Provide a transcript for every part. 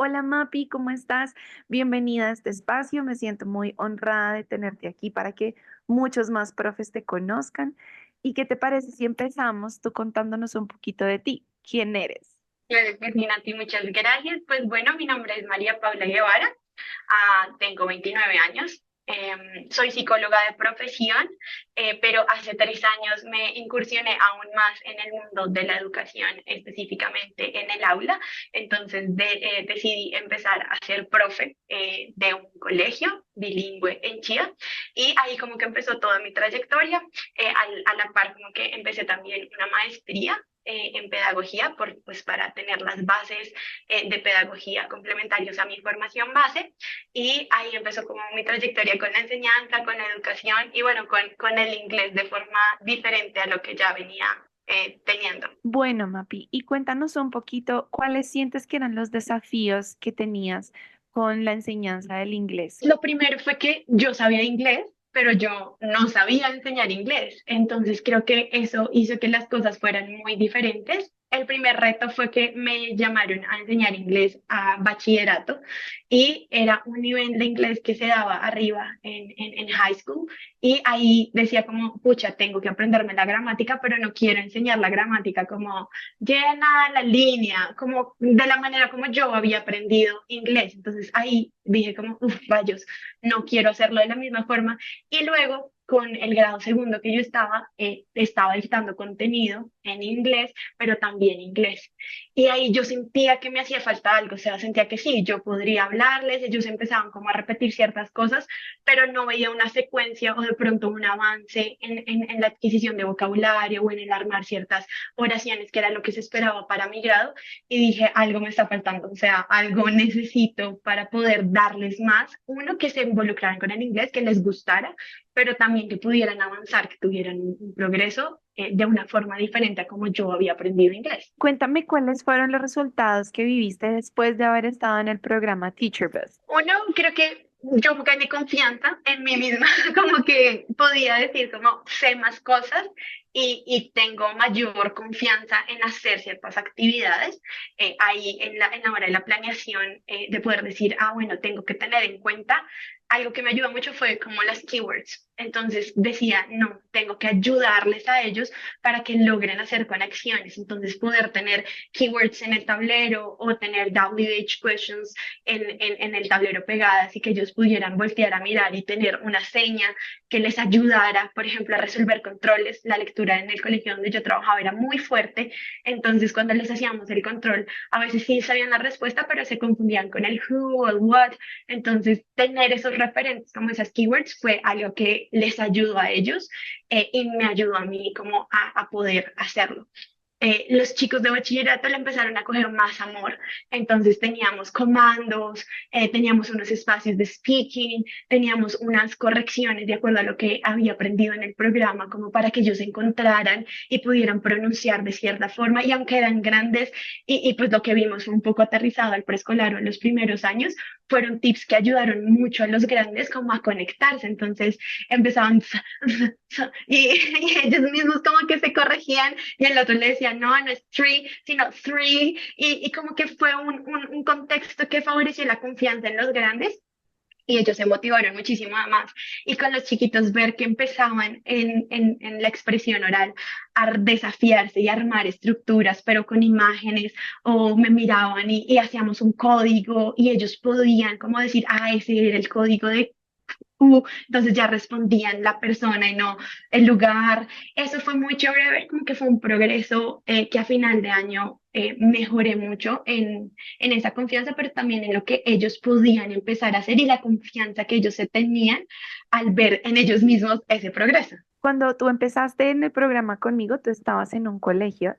Hola Mapi, ¿cómo estás? Bienvenida a este espacio. Me siento muy honrada de tenerte aquí para que muchos más profes te conozcan. ¿Y qué te parece si empezamos tú contándonos un poquito de ti? ¿Quién eres? Claro que sí, Nati, muchas gracias. Pues bueno, mi nombre es María Paula Guevara, tengo 29 años, soy psicóloga de profesión, pero hace 3 años me incursioné aún más en el mundo de la educación, específicamente en el aula. Entonces decidí empezar a ser profe de un colegio bilingüe en Chía y ahí como que empezó toda mi trayectoria. A la par como que empecé también una maestría en pedagogía pues para tener las bases de pedagogía complementarios a mi formación base y ahí empezó como mi trayectoria con la enseñanza, con la educación y bueno, con el inglés de forma diferente a lo que ya venía teniendo. Bueno, Mapi, y cuéntanos un poquito cuáles sientes que eran los desafíos que tenías con la enseñanza del inglés. Lo primero fue que yo sabía inglés, pero yo no sabía enseñar inglés. Entonces creo que eso hizo que las cosas fueran muy diferentes. El primer reto fue que me llamaron a enseñar inglés a bachillerato y era un nivel de inglés que se daba arriba en high school y ahí decía como, pucha, tengo que aprenderme la gramática, pero no quiero enseñar la gramática como llena la línea, como de la manera como yo había aprendido inglés. Entonces ahí dije como, uff, rayos, no quiero hacerlo de la misma forma. Y luego, con el grado segundo que yo estaba dictando contenido en inglés, pero también inglés. Y ahí yo sentía que me hacía falta algo, o sea, sentía que sí, yo podría hablarles, ellos empezaban como a repetir ciertas cosas, pero no veía una secuencia o de pronto un avance en la adquisición de vocabulario o en el armar ciertas oraciones, que era lo que se esperaba para mi grado, y dije, algo me está faltando, o sea, algo necesito para poder darles más, uno, que se involucraran con el inglés, que les gustara, pero también que pudieran avanzar, que tuvieran un progreso de una forma diferente a como yo había aprendido inglés. Cuéntame cuáles fueron los resultados que viviste después de haber estado en el programa Teacher Best. Uno, creo que yo gané confianza en mí misma, como que podía decir como sé más cosas y tengo mayor confianza en hacer ciertas actividades. Ahí en la hora de la planeación, de poder decir, ah, bueno, tengo que tener en cuenta. Algo que me ayudó mucho fue como las keywords. Entonces decía, no, tengo que ayudarles a ellos para que logren hacer conexiones. Entonces poder tener keywords en el tablero o tener WH questions en el tablero pegadas y que ellos pudieran voltear a mirar y tener una seña que les ayudara, por ejemplo, a resolver controles. La lectura en el colegio donde yo trabajaba era muy fuerte, entonces cuando les hacíamos el control, a veces sí sabían la respuesta, pero se confundían con el who o el what. Entonces, tener esos referentes como esas keywords fue algo que les ayudó a ellos y me ayudó a mí como a poder hacerlo. Los chicos de bachillerato le empezaron a coger más amor. Entonces teníamos comandos, teníamos unos espacios de speaking, teníamos unas correcciones de acuerdo a lo que había aprendido en el programa, como para que ellos se encontraran y pudieran pronunciar de cierta forma. Y aunque eran grandes, y pues lo que vimos fue un poco aterrizado al preescolar o en los primeros años, fueron tips que ayudaron mucho a los grandes como a conectarse. Entonces empezaban y ellos mismos como que se corregían y el otro le decía, no, no es tree, sino three, y como que fue un contexto que favoreció la confianza en los grandes. Y ellos se motivaron muchísimo más. Y con los chiquitos ver que empezaban en la expresión oral a desafiarse y armar estructuras, pero con imágenes, o me miraban y hacíamos un código y ellos podían como decir, ah, ese era el código de entonces ya respondían la persona y no el lugar. Eso fue muy chévere ver como que fue un progreso que a final de año mejoré mucho en esa confianza, pero también en lo que ellos podían empezar a hacer y la confianza que ellos se tenían al ver en ellos mismos ese progreso. Cuando tú empezaste en el programa conmigo, tú estabas en un colegio.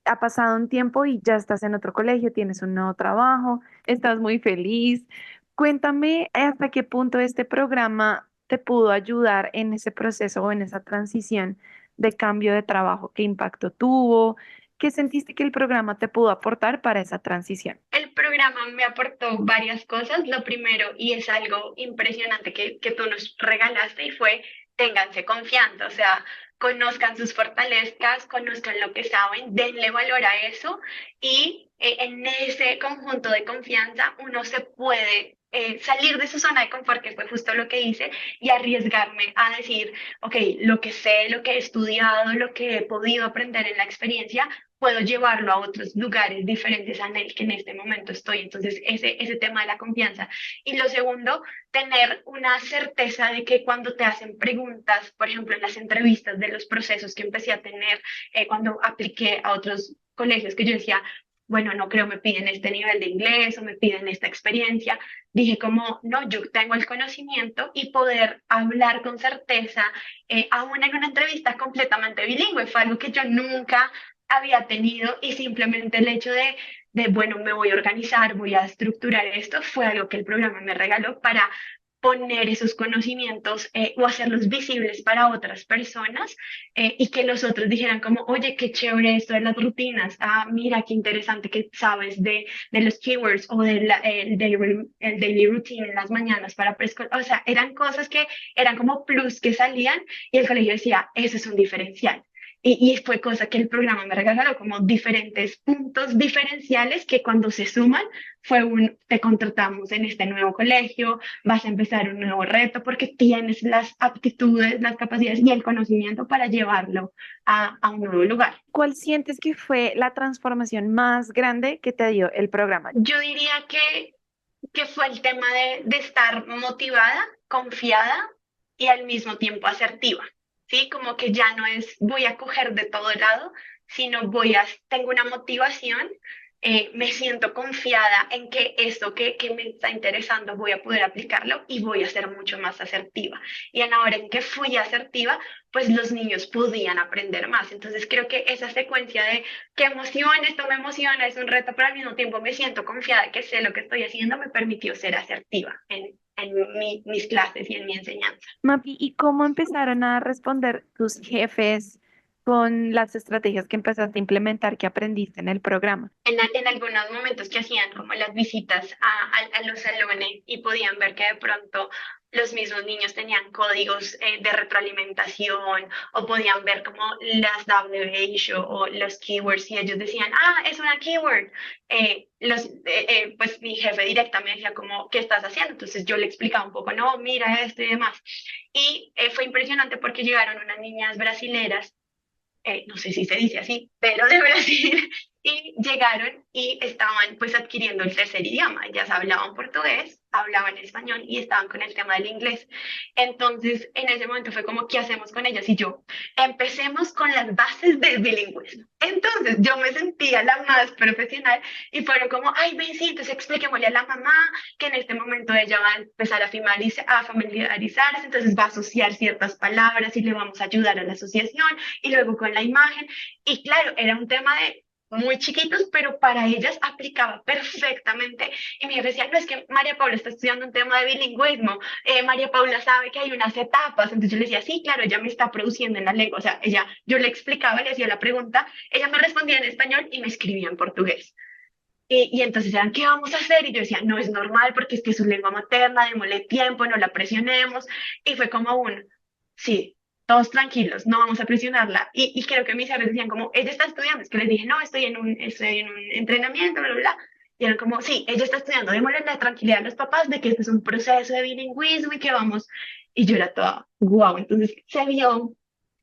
Ha pasado un tiempo y ya estás en otro colegio, tienes un nuevo trabajo, estás muy feliz. Cuéntame hasta qué punto este programa te pudo ayudar en ese proceso o en esa transición de cambio de trabajo, qué impacto tuvo, qué sentiste que el programa te pudo aportar para esa transición. El programa me aportó varias cosas. Lo primero, y es algo impresionante que tú nos regalaste, y fue ténganse confianza. O sea, conozcan sus fortalezas, conozcan lo que saben, denle valor a eso y en ese conjunto de confianza uno se puede salir de su zona de confort, que fue justo lo que hice, y arriesgarme a decir, ok, lo que sé, lo que he estudiado, lo que he podido aprender en la experiencia, puedo llevarlo a otros lugares diferentes a el que en este momento estoy. Entonces, ese tema de la confianza. Y lo segundo, tener una certeza de que cuando te hacen preguntas, por ejemplo, en las entrevistas de los procesos que empecé a tener cuando apliqué a otros colegios, que yo decía, bueno, no creo me piden este nivel de inglés o me piden esta experiencia. Dije como, no, yo tengo el conocimiento y poder hablar con certeza, aún en una entrevista completamente bilingüe, fue algo que yo nunca había tenido y simplemente el hecho bueno, me voy a organizar, voy a estructurar esto, fue algo que el programa me regaló para poner esos conocimientos o hacerlos visibles para otras personas y que los otros dijeran como, oye, qué chévere esto de las rutinas, ah, mira, qué interesante que sabes de los keywords o el daily routine en las mañanas para preescolar, o sea, eran cosas que eran como plus que salían y el colegio decía, eso es un diferencial. Y fue cosa que el programa me regaló, como diferentes puntos diferenciales que cuando se suman fue te contratamos en este nuevo colegio, vas a empezar un nuevo reto porque tienes las aptitudes, las capacidades y el conocimiento para llevarlo a un nuevo lugar. ¿Cuál sientes que fue la transformación más grande que te dio el programa? Yo diría que fue el tema de estar motivada, confiada y al mismo tiempo asertiva, ¿sí? Como que ya no es voy a coger de todo lado, sino tengo una motivación, me siento confiada en que esto que me está interesando voy a poder aplicarlo y voy a ser mucho más asertiva. Y en la hora en que fui asertiva, pues los niños podían aprender más. Entonces creo que esa secuencia de qué emoción, esto me emociona, es un reto, pero al mismo tiempo me siento confiada que sé lo que estoy haciendo, me permitió ser asertiva en mis clases y en mi enseñanza. Mapi, ¿y cómo empezaron a responder tus jefes con las estrategias que empezaste a implementar que aprendiste en el programa? En algunos momentos que hacían como las visitas a los salones y podían ver que de pronto los mismos niños tenían códigos de retroalimentación o podían ver como las WH o los keywords y ellos decían, ah, es una keyword. Pues mi jefe directa me decía como, ¿qué estás haciendo? Entonces yo le explicaba un poco, no, mira esto y demás. Y fue impresionante porque llegaron unas niñas brasileras, no sé si se dice así, pero de Brasil, y llegaron y estaban pues adquiriendo el tercer idioma. Ellas hablaban portugués, hablaban español y estaban con el tema del inglés. Entonces, en ese momento fue como, ¿qué hacemos con ellas? Y yo, empecemos con las bases del bilingüismo. Entonces, yo me sentía la más profesional y fueron como, ay, ven, sí, entonces expliquémosle a la mamá que en este momento ella va a empezar a familiarizarse, entonces va a asociar ciertas palabras y le vamos a ayudar a la asociación y luego con la imagen. Y claro, era un tema de muy chiquitos, pero para ellas aplicaba perfectamente. Y mi jefe decía, no, es que María Paula está estudiando un tema de bilingüismo, María Paula sabe que hay unas etapas, entonces yo le decía, sí, claro, ella me está produciendo en la lengua, o sea, yo le explicaba, le hacía la pregunta, ella me respondía en español y me escribía en portugués. Y entonces eran, ¿qué vamos a hacer? Y yo decía, no es normal porque es que es su lengua materna, démosle tiempo, no la presionemos. Y fue como sí, todos tranquilos, no vamos a presionarla. Y creo que mis jefes decían como, ella está estudiando. Es que les dije, no, estoy en un entrenamiento, bla, bla, bla. Y eran como, sí, ella está estudiando, démosle la tranquilidad a los papás de que este es un proceso de bilingüismo y que vamos. Y yo era toda, wow, entonces se vio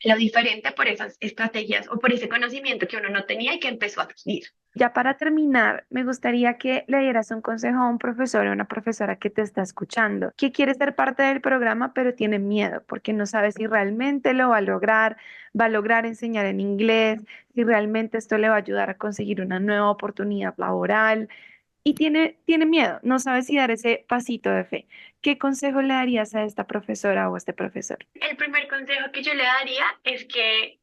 lo diferente por esas estrategias o por ese conocimiento que uno no tenía y que empezó a adquirir. Ya para terminar, me gustaría que le dieras un consejo a un profesor o una profesora que te está escuchando, que quiere ser parte del programa, pero tiene miedo porque no sabe si realmente lo va a lograr enseñar en inglés, si realmente esto le va a ayudar a conseguir una nueva oportunidad laboral y tiene miedo, no sabe si dar ese pasito de fe. ¿Qué consejo le darías a esta profesora o a este profesor? El primer consejo que yo le daría es que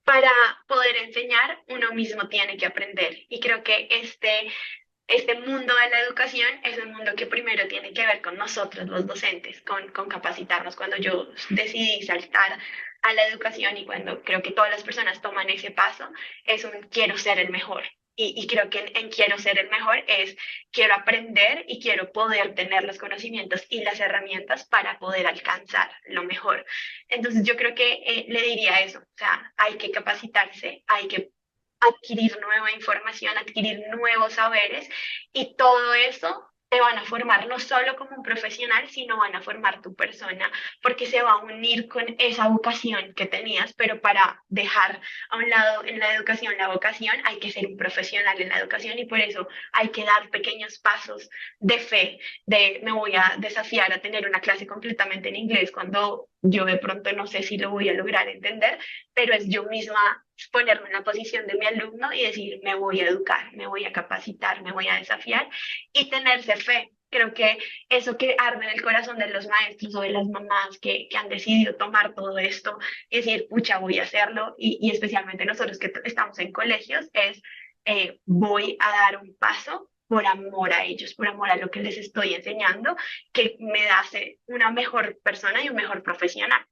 para poder enseñar, uno mismo tiene que aprender. Y creo que este mundo de la educación es un mundo que primero tiene que ver con nosotros, los docentes, con capacitarnos. Cuando yo decidí saltar a la educación y cuando creo que todas las personas toman ese paso, es un quiero ser el mejor. y creo que en quiero ser el mejor es quiero aprender y quiero poder tener los conocimientos y las herramientas para poder alcanzar lo mejor. Entonces yo creo que le diría eso, o sea, hay que capacitarse, hay que adquirir nueva información, adquirir nuevos saberes y todo eso te van a formar no solo como un profesional, sino van a formar tu persona, porque se va a unir con esa vocación que tenías, pero para dejar a un lado en la educación la vocación, hay que ser un profesional en la educación y por eso hay que dar pequeños pasos de fe, de me voy a desafiar a tener una clase completamente en inglés cuando yo de pronto no sé si lo voy a lograr entender, pero es yo misma ponerme en la posición de mi alumno y decir, me voy a educar, me voy a capacitar, me voy a desafiar y tenerse fe. Creo que eso que arde en el corazón de los maestros o de las mamás que han decidido tomar todo esto y decir, pucha, voy a hacerlo, y especialmente nosotros que estamos en colegios, es voy a dar un paso por amor a ellos, por amor a lo que les estoy enseñando, que me hace una mejor persona y un mejor profesional.